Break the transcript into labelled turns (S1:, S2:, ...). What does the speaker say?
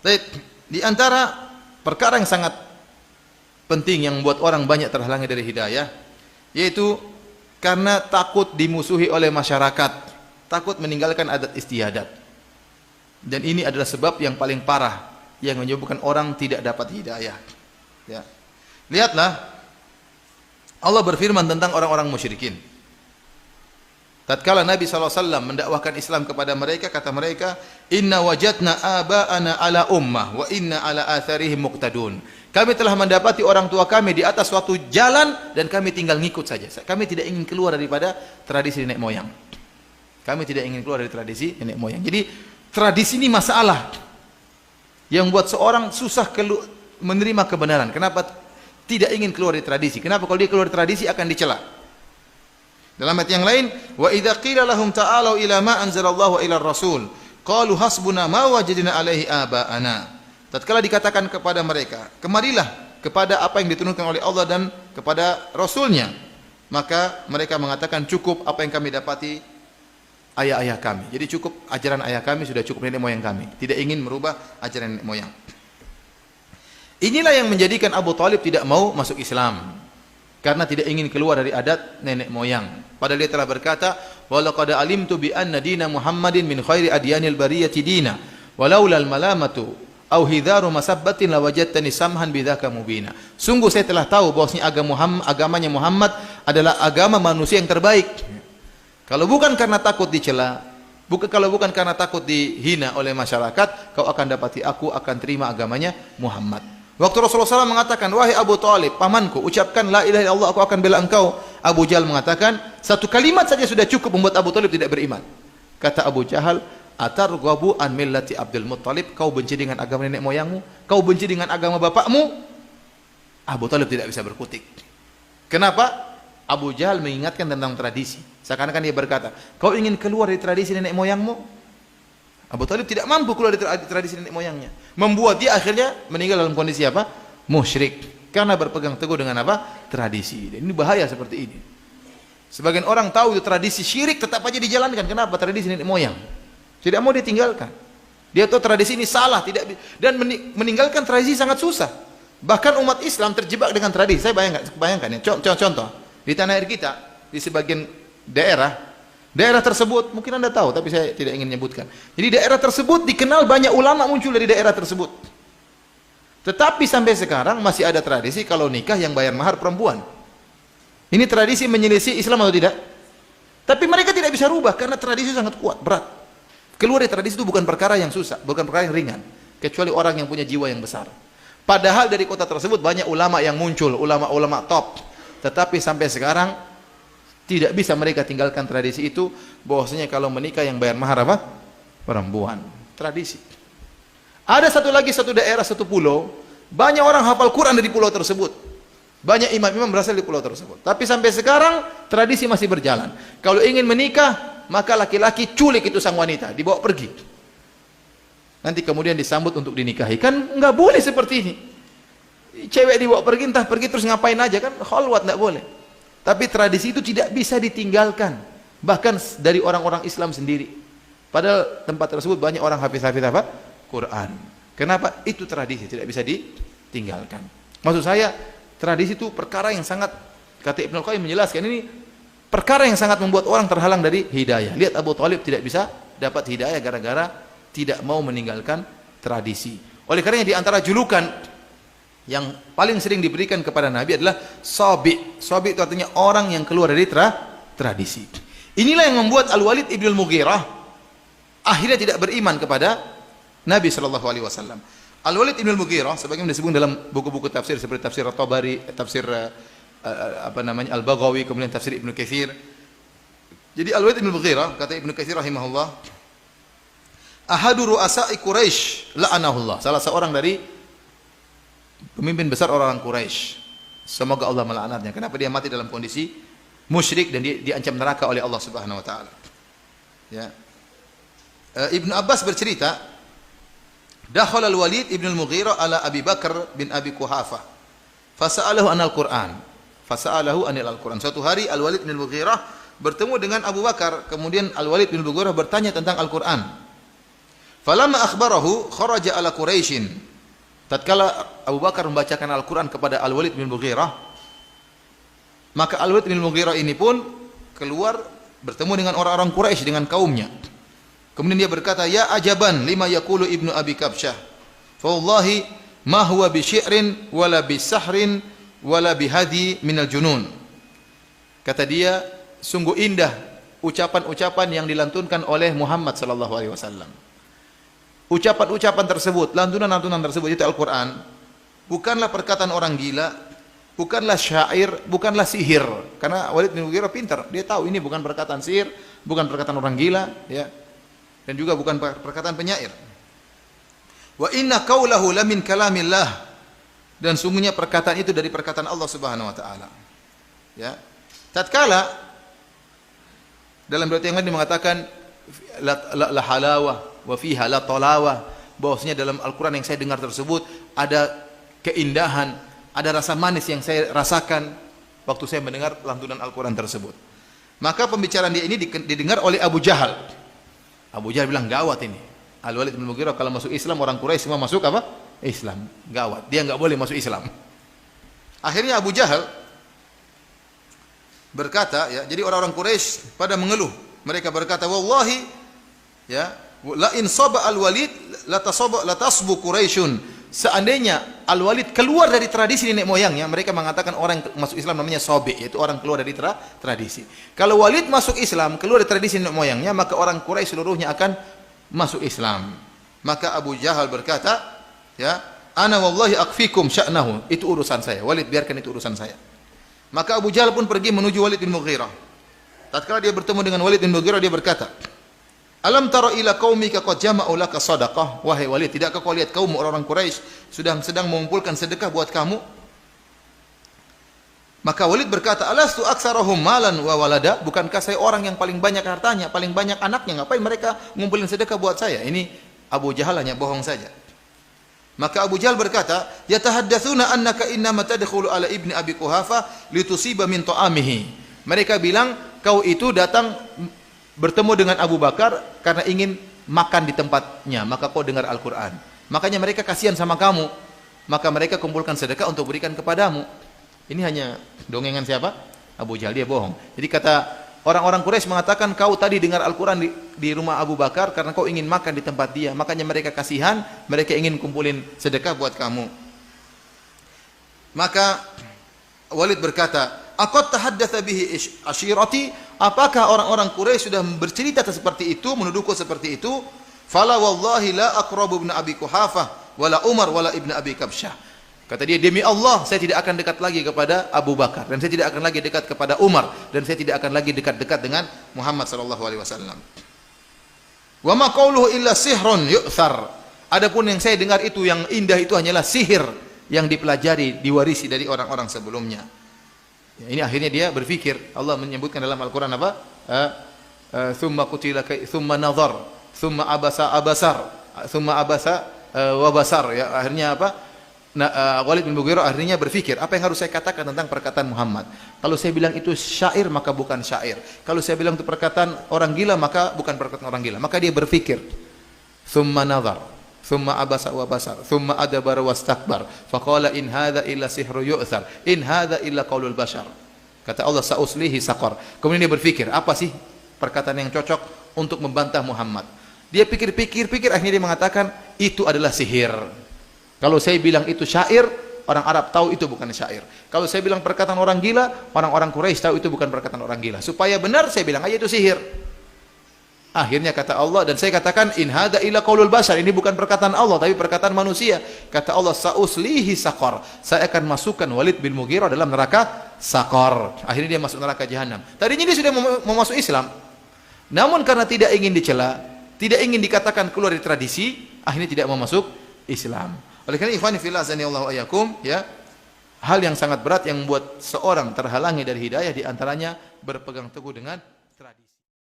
S1: Baik, di antara perkara yang sangat penting yang membuat orang banyak terhalangi dari hidayah, yaitu karena takut dimusuhi oleh masyarakat, takut meninggalkan adat istiadat. Dan ini adalah sebab yang paling parah yang menyebabkan orang tidak dapat hidayah. Ya. Lihatlah, Allah berfirman tentang orang-orang musyrikin. Tatkala Nabi SAW mendakwahkan Islam kepada mereka, kata mereka, Inna wajadna aba'ana ala ummah, wa inna ala atharihim muqtadun. Kami telah mendapati orang tua kami di atas suatu jalan, dan kami tinggal ngikut saja. Kami tidak ingin keluar daripada tradisi nenek moyang. Kami tidak ingin keluar dari tradisi nenek moyang. Jadi, tradisi ini masalah yang buat seorang susah menerima kebenaran. Kenapa tidak ingin keluar dari tradisi? Kenapa kalau dia keluar dari tradisi akan dicela? Dalam ayat yang lain, wa idza qila lahum ta'alu ila ma anzalallahu wa ila rasul qalu hasbuna ma wajadna alaihi aba'ana. Tatkala dikatakan kepada mereka, kemarilah kepada apa yang diturunkan oleh Allah dan kepada Rasulnya, maka mereka mengatakan cukup apa yang kami dapati ayah-ayah kami. Jadi cukup ajaran ayah kami, sudah cukup nenek moyang kami. Tidak ingin merubah ajaran nenek moyang. Inilah yang menjadikan Abu Thalib tidak mau masuk Islam, karena tidak ingin keluar dari adat nenek moyang. Padahal dia telah berkata, walaqad alimtu bi anna dina Muhammadin min khairi adyanil bariyati dina, walaulal malamatu au hidharu masabbatin lawajadtani samhan bidzaka mubina. Sungguh saya telah tahu bahwasanya agamanya Muhammad adalah agama manusia yang terbaik. Kalau bukan karena takut dicela, kalau bukan karena takut dihina oleh masyarakat, kau akan dapati aku akan terima agamanya Muhammad. Waktu Rasulullah SAW mengatakan, wahai Abu Thalib, pamanku, ucapkan la ilaha illallah, aku akan bela engkau. Abu Jahal mengatakan, satu kalimat saja sudah cukup membuat Abu Thalib tidak beriman. Kata Abu Jahal, atarghabu an millati Abdul Muttalib, kau benci dengan agama nenek moyangmu? Kau benci dengan agama bapakmu? Abu Thalib tidak bisa berkutik. Kenapa? Abu Jahal mengingatkan tentang tradisi. Seakan-akan dia berkata, kau ingin keluar dari tradisi nenek moyangmu? Abu Thalib tidak mampu keluar dari tradisi nenek moyangnya. Membuat dia akhirnya meninggal dalam kondisi apa? Musyrik. Karena berpegang teguh dengan apa? Tradisi. Dan ini bahaya seperti ini. Sebagian orang tahu itu tradisi syirik, tetap aja dijalankan. Kenapa? Tradisi nenek moyang. Tidak mau ditinggalkan. Dia tahu tradisi ini salah, tidak, dan meninggalkan tradisi sangat susah. Bahkan umat Islam terjebak dengan tradisi. Saya bayangkan ya. Contoh di tanah air kita, di sebagian daerah tersebut, mungkin Anda tahu, tapi saya tidak ingin menyebutkan. Jadi daerah tersebut dikenal banyak ulama muncul dari daerah tersebut. Tetapi sampai sekarang masih ada tradisi kalau nikah yang bayar mahar perempuan. Ini tradisi menyelisih Islam atau tidak? Tapi mereka tidak bisa rubah karena tradisi sangat kuat, berat. Keluar dari tradisi itu bukan perkara yang susah, bukan perkara yang ringan, kecuali orang yang punya jiwa yang besar. Padahal dari kota tersebut banyak ulama yang muncul, ulama-ulama top. Tetapi sampai sekarang tidak bisa mereka tinggalkan tradisi itu, bahwasanya kalau menikah yang bayar mahar apa? Perempuan. Tradisi. Ada satu daerah, satu pulau, banyak orang hafal Quran dari pulau tersebut. Banyak imam-imam berasal dari pulau tersebut. Tapi sampai sekarang tradisi masih berjalan. Kalau ingin menikah, maka laki-laki culik itu sang wanita, dibawa pergi. Nanti kemudian disambut untuk dinikahi. Kan nggak boleh seperti ini. Cewek dibawa pergi, entah pergi terus ngapain aja, kan khalwat, nggak boleh. Tapi tradisi itu tidak bisa ditinggalkan, bahkan dari orang-orang Islam sendiri. Padahal tempat tersebut banyak orang hafiz-hafiz apa? Quran. Kenapa? Itu tradisi, tidak bisa ditinggalkan. Maksud saya, tradisi itu perkara yang sangat, kata Ibnu Qayyim menjelaskan, ini perkara yang sangat membuat orang terhalang dari hidayah. Lihat Abu Thalib tidak bisa dapat hidayah gara-gara tidak mau meninggalkan tradisi. Oleh karenanya di antara julukan yang paling sering diberikan kepada Nabi adalah Sabi. Sabi itu artinya orang yang keluar dari tradisi. Inilah yang membuat Al-Walid ibn Al-Mughirah akhirnya tidak beriman kepada Nabi SAW. Al-Walid ibn Al-Mughirah, sebagaimana disebut dalam buku-buku tafsir seperti tafsir At-Tabari, tafsir Al-Baghawi, kemudian tafsir Ibnu Katsir. Jadi Al-Walid ibn Al-Mughirah, kata Ibnu Katsir rahimahullah, ahadu ru'asa'i Quraisy la'anahullah, salah seorang dari pemimpin besar orang Quraisy. Semoga Allah melaknatnya. Kenapa dia mati dalam kondisi musyrik dan dia diancam neraka oleh Allah Subhanahu wa taala. Ya. Ibnu Abbas bercerita, dakhala al-Walid ibn al-Mughirah ala Abi Bakar bin Abi Quhafah. Fasa'alahu anil Qur'an. Fasa'alahu anil Al-Qur'an. Suatu hari Al-Walid bin Al-Mughirah bertemu dengan Abu Bakar, kemudian Al-Walid bin Al-Mughirah bertanya tentang Al-Qur'an. Falamma akhbarahu kharaja ala Quraisyin. Tatkala Abu Bakar membacakan Al-Qur'an kepada Al-Walid bin Mughirah, maka Al-Walid bin Mughirah ini pun keluar bertemu dengan orang-orang Quraisy, dengan kaumnya. Kemudian dia berkata, "Ya ajaban lima yaqulu Ibnu Abi Kabsyah. Fa wallahi ma huwa bi syi'rin wala bi sahrin wala bi hadi minal junun." Kata dia, sungguh indah ucapan-ucapan yang dilantunkan oleh Muhammad sallallahu alaihi wasallam. Ucapan-ucapan tersebut, lantunan-lantunan tersebut itu Al-Qur'an, bukanlah perkataan orang gila, bukanlah syair, bukanlah sihir. Karena Walid bin Mughirah pintar, dia tahu ini bukan perkataan sihir, bukan perkataan orang gila, ya. Dan juga bukan perkataan penyair. Wa inna qaulahu lamin kalamillah, dan sungguhnya perkataan itu dari perkataan Allah Subhanahu wa taala. Ya. Tatkala dalam riwayat yang lain mengatakan la halawah wa fiha la talawah, bahwasanya dalam Al-Qur'an yang saya dengar tersebut ada keindahan, ada rasa manis yang saya rasakan waktu saya mendengar lantunan Al-Qur'an tersebut. Maka pembicaraan dia ini didengar oleh Abu Jahal. Abu Jahal bilang, gawat ini. Al-Walid bin Mughirah kalau masuk Islam, orang Quraisy semua masuk apa? Islam. Gawat. Dia enggak boleh masuk Islam. Akhirnya Abu Jahal berkata, ya, jadi orang-orang Quraisy pada mengeluh. Mereka berkata, wallahi, ya, la in saba al-Walid la tasbu Quraisyun. Seandainya Al-Walid keluar dari tradisi nenek moyangnya, mereka mengatakan orang yang masuk Islam namanya sobe, yaitu orang keluar dari tradisi. Kalau Walid masuk Islam, keluar dari tradisi nenek moyangnya, maka orang Quraisy seluruhnya akan masuk Islam. Maka Abu Jahal berkata, ya, ana wallahi akfikum sya'nahu, itu urusan saya. Walid, biarkan itu urusan saya. Maka Abu Jahal pun pergi menuju Walid bin Mughirah. Tatkala dia bertemu dengan Walid bin Mughirah, dia berkata, alam tara ila qaumika qad jama'u laka shadaqah. Wahai Walid, tidakkah kau lihat kaum orang-orang Quraisy sedang mengumpulkan sedekah buat kamu? Maka Walid berkata, alastu aktsarahum malan wa walada? Bukankah saya orang yang paling banyak hartanya, paling banyak anaknya? Ngapain mereka ngumpulin sedekah buat saya? Ini Abu Jahal hanya bohong saja. Maka Abu Jahal berkata, yatahaddatsuna annaka innama tadkhulu ala ibni Abi Quhafah litusiba min ta'amihi. Mereka bilang kau itu datang bertemu dengan Abu Bakar karena ingin makan di tempatnya, maka kau dengar Al-Quran. Makanya mereka kasihan sama kamu, maka mereka kumpulkan sedekah untuk berikan kepadamu. Ini hanya dongengan siapa? Abu Jahal, dia bohong. Jadi kata orang-orang Quraisy mengatakan kau tadi dengar Al-Quran di rumah Abu Bakar karena kau ingin makan di tempat dia, makanya mereka kasihan, mereka ingin kumpulin sedekah buat kamu. Maka Walid berkata, aqad tahaddatsa bihi ashirati? Apakah orang-orang Quraisy sudah bercerita seperti itu, menuduhku seperti itu? Fala wallahi la aqrabu ibn Abi Quhafah wala Umar wala ibn Abi Kabsyah. Kata dia, demi Allah saya tidak akan dekat lagi kepada Abu Bakar, dan saya tidak akan lagi dekat kepada Umar, dan saya tidak akan lagi dekat-dekat dengan Muhammad sallallahu alaihi wasallam. Wa ma qauluhu illa sihrun yu'thar. Adapun yang saya dengar itu yang indah itu hanyalah sihir yang dipelajari, diwarisi dari orang-orang sebelumnya. Ya, ini akhirnya dia berfikir. Allah menyebutkan dalam Al-Quran apa? Thumma qutila thumma nazar, thumma abasa abasar, thumma abasa wa basar. Ya, akhirnya apa? Walid bin Mughirah akhirnya berfikir, apa yang harus saya katakan tentang perkataan Muhammad? Kalau saya bilang itu syair, maka bukan syair. Kalau saya bilang itu perkataan orang gila, maka bukan perkataan orang gila. Maka dia berfikir. Thumma nazar, thumma abasa wa basar, thumma adabara wastakbar, faqala in hadza illa sihru yu'thar, in hadza illa qaulul bashar. Kata Allah, sauslihi saqar. Kemudian dia berfikir, apa sih perkataan yang cocok untuk membantah Muhammad? Dia pikir-pikir, akhirnya dia mengatakan itu adalah sihir. Kalau saya bilang itu syair, orang Arab tahu itu bukan syair. Kalau saya bilang perkataan orang gila, orang-orang Quraisy tahu itu bukan perkataan orang gila. Supaya benar saya bilang aja itu sihir. Akhirnya kata Allah, dan saya katakan in hadza illa qaulul bashar, ini bukan perkataan Allah tapi perkataan manusia. Kata Allah, sauslihi saqar, saya akan masukkan Walid bin Mughirah dalam neraka saqar. Akhirnya dia masuk neraka jahanam. Tadinya dia sudah mau masuk Islam, namun karena tidak ingin dicela, tidak ingin dikatakan keluar dari tradisi, akhirnya tidak mau masuk Islam. Oleh karena ikhwani fillah azanillahu ayyakum, ya, hal yang sangat berat yang membuat seorang terhalangi dari hidayah, di antaranya berpegang teguh dengan